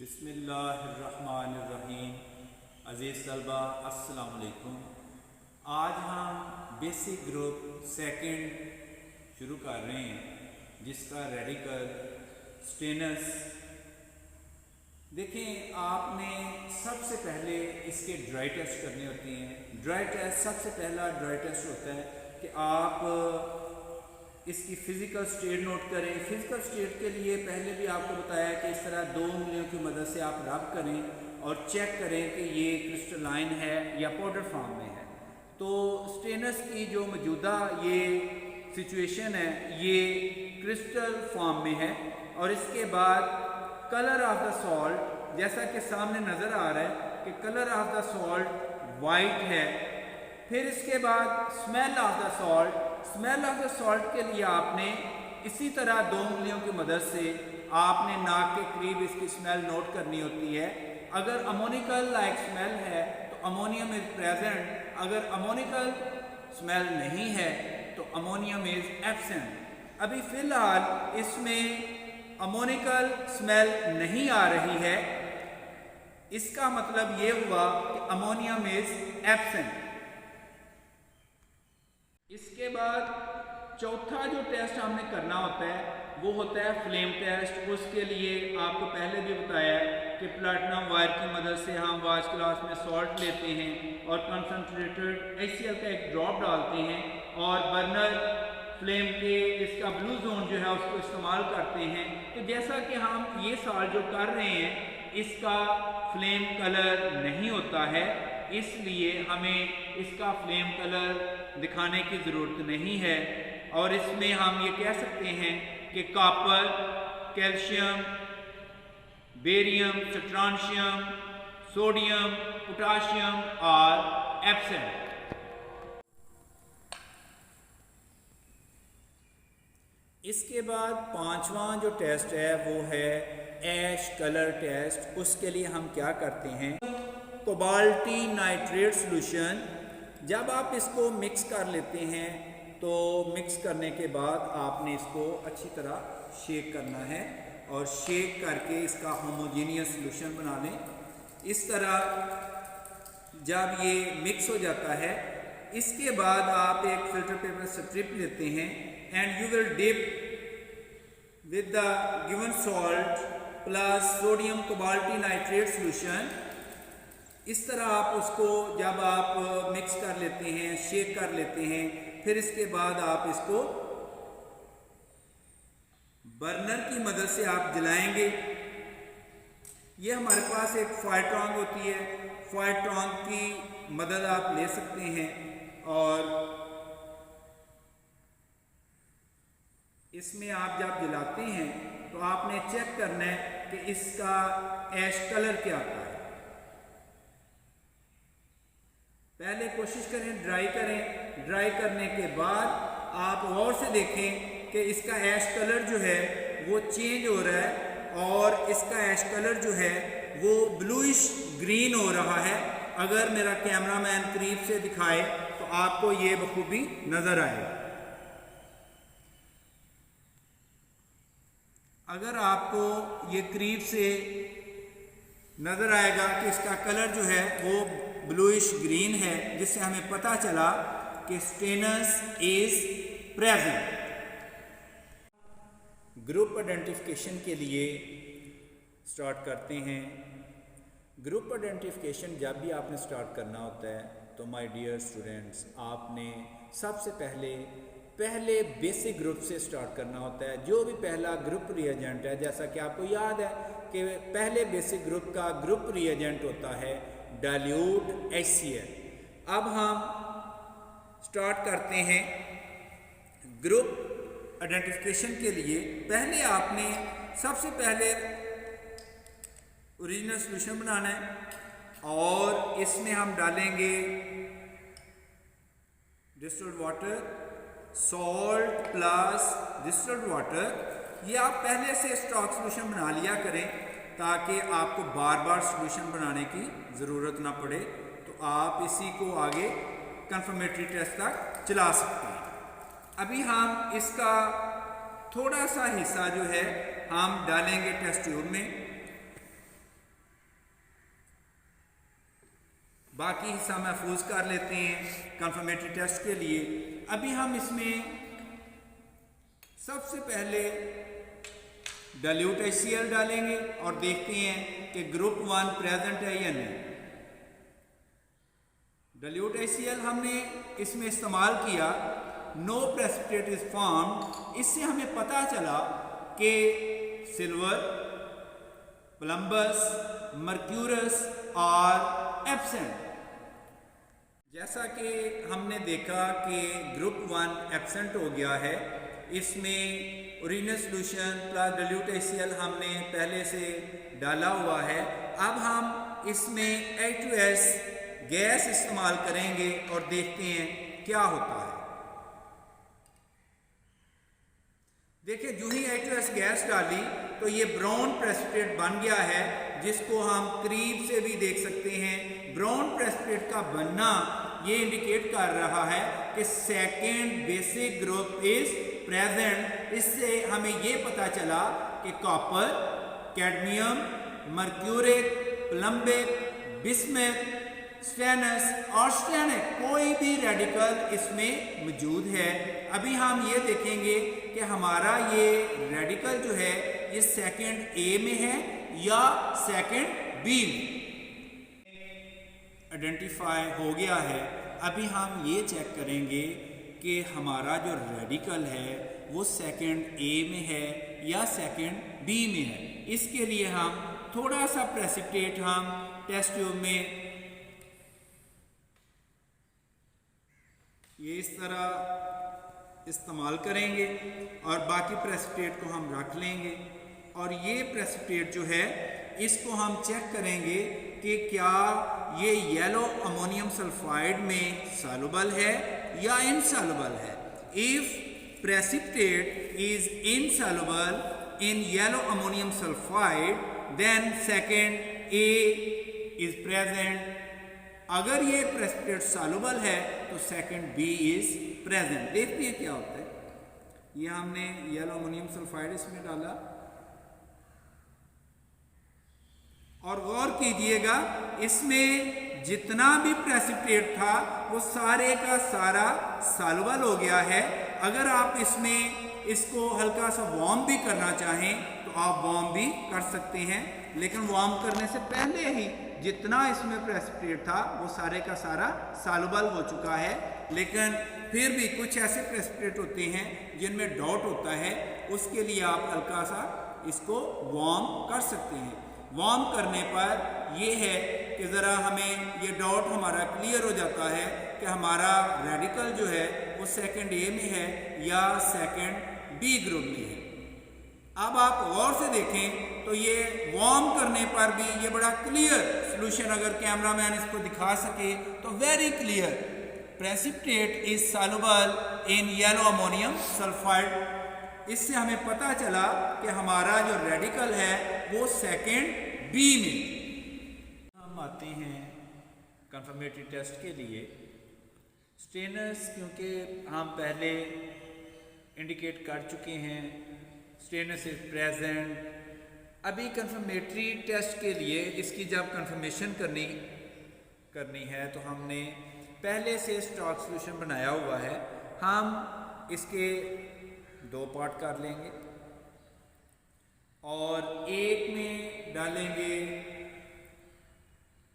बिस्मिल्लाहिर्रहमानिर्रहीम। अज़ीज़ तलबा अस्सलाम वालेकुम। आज हम बेसिक ग्रुप सेकंड शुरू कर रहे हैं जिसका रेडिकल स्टेनस। देखें, आपने सबसे पहले इसके ड्राई टेस्ट करने होते हैं। ड्राई टेस्ट सबसे पहला ड्राई टेस्ट होता है कि आप इसकी फ़िज़िकल स्टेट नोट करें। फ़िज़िकल स्टेट के लिए पहले भी आपको बताया कि इस तरह दो उंगलियों की मदद से आप रब करें और चेक करें कि ये क्रिस्टलाइन है या पाउडर फॉर्म में है। तो स्टेनस की जो मौजूदा ये सिचुएशन है ये क्रिस्टल फॉर्म में है। और इसके बाद कलर ऑफ द सॉल्ट जैसा कि सामने नज़र आ रहा है कि colour of the salt white है। फिर इसके बाद smell of the salt. Smell of the salt के लिए आपने इसी तरह दो उंगलियों की मदद से आपने नाक के करीब इसकी स्मेल नोट करनी होती है। अगर अमोनिकल लाइक स्मेल है तो अमोनियम इज प्रेजेंट, अगर अमोनिकल स्मेल नहीं है तो अमोनियम इज एब्सेंट। अभी फ़िलहाल इसमें अमोनिकल स्मेल नहीं आ रही है, इसका मतलब ये हुआ कि अमोनियम इज एब्सेंट। इसके बाद चौथा जो टेस्ट हमने करना होता है वो होता है फ्लेम टेस्ट। उसके लिए आपको पहले भी बताया है कि प्लैटिनम वायर की मदद से हम वाश ग्लास में सॉल्ट लेते हैं और कंसनट्रेटेड HCl का एक ड्रॉप डालते हैं और बर्नर फ्लेम के इसका ब्लू जोन जो है उसको इस्तेमाल करते हैं। तो जैसा कि हम ये सॉल्ट जो कर रहे हैं इसका फ्लेम कलर नहीं होता है, इसलिए हमें इसका फ्लेम कलर दिखाने की ज़रूरत नहीं है। और इसमें हम ये कह सकते हैं कि copper, calcium, barium, स्ट्रांशियम, sodium, potassium और एब्सेंट। इसके बाद पांचवा जो टेस्ट है वो है ऐश कलर टेस्ट। उसके लिए हम क्या करते हैं, कोबाल्टी नाइट्रेट सॉल्यूशन जब आप इसको मिक्स कर लेते हैं तो मिक्स करने के बाद आपने इसको अच्छी तरह शेक करना है और शेक करके इसका होमोजेनियस सॉल्यूशन बना लें। इस तरह जब ये मिक्स हो जाता है इसके बाद आप एक फिल्टर पेपर स्ट्रिप लेते हैं and you will dip with the given salt plus sodium cobalti nitrate solution. इस तरह आप उसको जब आप मिक्स कर लेते हैं, शेक कर लेते हैं, फिर इसके बाद आप इसको बर्नर की मदद से आप जलाएंगे। ये हमारे पास एक फायर टोंग होती है, फायर टोंग की मदद आप ले सकते हैं और इसमें आप जब जलाते हैं तो आपने चेक करना है कि इसका ऐश कलर क्या आता है। पहले कोशिश करें ड्राई करें, ड्राई करने के बाद आप गौर से देखें कि इसका ऐश कलर जो है वो चेंज हो रहा है और इसका ऐश कलर जो है वो ब्लूइश ग्रीन हो रहा है। अगर मेरा कैमरामैन करीब से दिखाए तो आपको ये बखूबी नज़र आएगा। अगर आपको ये करीब से नज़र आएगा कि इसका कलर जो है वो ब्लूइश ग्रीन है, जिससे हमें पता चला कि stannous is present. Group identification के लिए स्टार्ट करते हैं। ग्रुप आइडेंटिफिकेशन जब भी आपने स्टार्ट करना होता है तो माय डियर स्टूडेंट्स आपने सबसे पहले बेसिक ग्रुप से स्टार्ट करना होता है। जो भी पहला ग्रुप रिएजेंट है, जैसा कि आपको याद है कि पहले बेसिक ग्रुप का ग्रुप रिएजेंट होता है डाइल्यूट HCl। अब हम स्टार्ट करते हैं ग्रुप आइडेंटिफिकेशन के लिए। पहले आपने सबसे पहले ओरिजिनल सॉल्यूशन बनाना है और इसमें हम डालेंगे distilled water, salt plus distilled water. ये आप पहले से स्टॉक सॉल्यूशन बना लिया करें ताकि आपको बार बार सॉल्यूशन बनाने की ज़रूरत ना पड़े, तो आप इसी को आगे कंफर्मेटरी टेस्ट तक चला सकते हैं। अभी हम इसका थोड़ा सा हिस्सा जो है हम डालेंगे टेस्ट ट्यूब में। बाकी हिस्सा महफूज कर लेते हैं कंफर्मेटरी टेस्ट के लिए। अभी हम इसमें सबसे पहले डाइल्यूट HCl डालेंगे और देखते हैं कि ग्रुप 1 प्रेजेंट है या नहीं। डाइल्यूट HCl हमने इसमें इस्तेमाल किया, नो प्रेसिपिटेट इज फॉर्म्ड। इससे हमें पता चला कि सिल्वर, प्लम्बस, मर्क्यूरस और एब्सेंट। जैसा कि हमने देखा कि ग्रुप 1 एब्सेंट हो गया है, इसमें original solution plus dilute HCl हमने पहले से डाला हुआ है। अब हम इसमें H2S गैस इस्तेमाल करेंगे और देखते हैं क्या होता है। देखिए, जो ही H2S गैस डाली तो ये ब्राउन प्रेसिपिटेट बन गया है, जिसको हम करीब से भी देख सकते हैं। ब्राउन प्रेसिपिटेट का बनना ये इंडिकेट कर रहा है कि second basic group is present. इससे हमें ये पता चला कि copper, cadmium, mercuric, plumbic, bismuth, stannous और स्टेनिक कोई भी रेडिकल इसमें मौजूद है। अभी हम ये देखेंगे कि हमारा ये रेडिकल जो है ये सेकेंड A में है या सेकेंड B में। आइडेंटिफाई हो गया है। अभी हम ये चेक करेंगे कि हमारा जो रेडिकल है वो सेकेंड A में है या सेकेंड B में है। इसके लिए हम थोड़ा सा प्रेसिपिटेट हम टेस्ट ट्यूब में ये इस तरह इस्तेमाल करेंगे और बाकी प्रेसिपिटेट को हम रख लेंगे। और ये प्रेसिपिटेट जो है इसको हम चेक करेंगे कि क्या ये येलो अमोनियम सल्फाइड में सॉल्युबल है या इनसॉल्युबल है। If precipitate is insoluble in yellow ammonium sulphide then second A is present. अगर ये प्रेसिपिटेट सॉल्युबल है तो सेकेंड B इज प्रेजेंट। देखते हैं क्या होता है। ये हमने येलो अमोनियम सल्फाइड इसमें डाला और गौर कीजिएगा इसमें जितना भी प्रेसिपिटेट था वो सारे का सारा सॉल्युबल हो गया है। अगर आप इसमें इसको हल्का सा वार्म भी करना चाहें तो आप वार्म भी कर सकते हैं, लेकिन वार्म करने से पहले ही जितना इसमें प्रेसिपिटेट था वो सारे का सारा सॉल्युबल हो चुका है। लेकिन फिर भी कुछ ऐसे प्रेसिपिटेट होते हैं जिनमें डॉट होता है, उसके लिए आप हल्का सा इसको वार्म कर सकते हैं। वार्म करने पर ये है कि ज़रा हमें ये डॉट हमारा क्लियर हो जाता है कि हमारा रेडिकल जो है वो सेकेंड A में है या सेकेंड B ग्रुप में है। अब आप गौर से देखें तो ये वार्म करने पर भी ये बड़ा क्लियर सॉल्यूशन, अगर कैमरामैन इसको दिखा सके तो very clear, precipitate is soluble in yellow ammonium sulphide. इससे हमें पता चला कि हमारा जो रेडिकल है वो सेकेंड B में। हम आते हैं कंफर्मेटरी टेस्ट के लिए। स्टेनस क्योंकि हम पहले इंडिकेट कर चुके हैं, स्टेनस इज प्रेजेंट। अभी कंफर्मेटरी टेस्ट के लिए इसकी जब कंफर्मेशन करनी है तो हमने पहले से स्टॉक सॉल्यूशन बनाया हुआ है। हम इसके 2 पार्ट कर लेंगे और एक में डालेंगे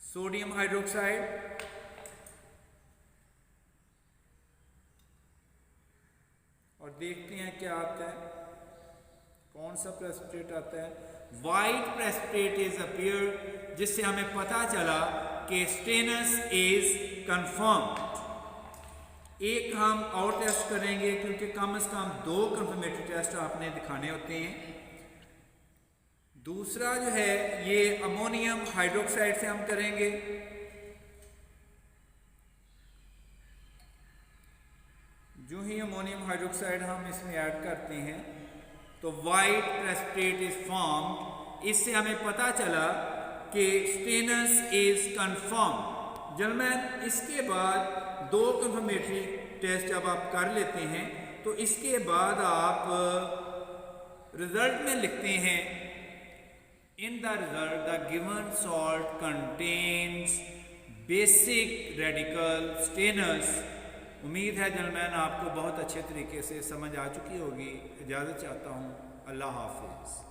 सोडियम हाइड्रोक्साइड और देखते हैं क्या आता है, कौन सा प्रेसिपिटेट आता है। वाइट प्रेसिपिटेट इज अपीयर, जिससे हमें पता चला कि स्टेनस इज कंफर्म्ड। एक हम और टेस्ट करेंगे क्योंकि कम से कम 2 कंफर्मेटरी टेस्ट आपने दिखाने होते हैं। दूसरा जो है ये अमोनियम हाइड्रोक्साइड से हम करेंगे। जो ही अमोनियम हाइड्रोक्साइड हम इसमें ऐड करते हैं तो वाइट प्रेसिपिटेट इज फॉर्म्ड। इससे हमें पता चला कि स्टेनस इज कंफर्म। जब इसके बाद 2 कंफर्मेटरी टेस्ट जब आप कर लेते हैं तो इसके बाद आप रिजल्ट में लिखते हैं in the result the given salt contains basic radical strainers. उम्मीद है जनरलमैन आपको बहुत अच्छे तरीके से समझ आ चुकी होगी। इजाज़त चाहता हूँ। अल्लाह हाफिज़।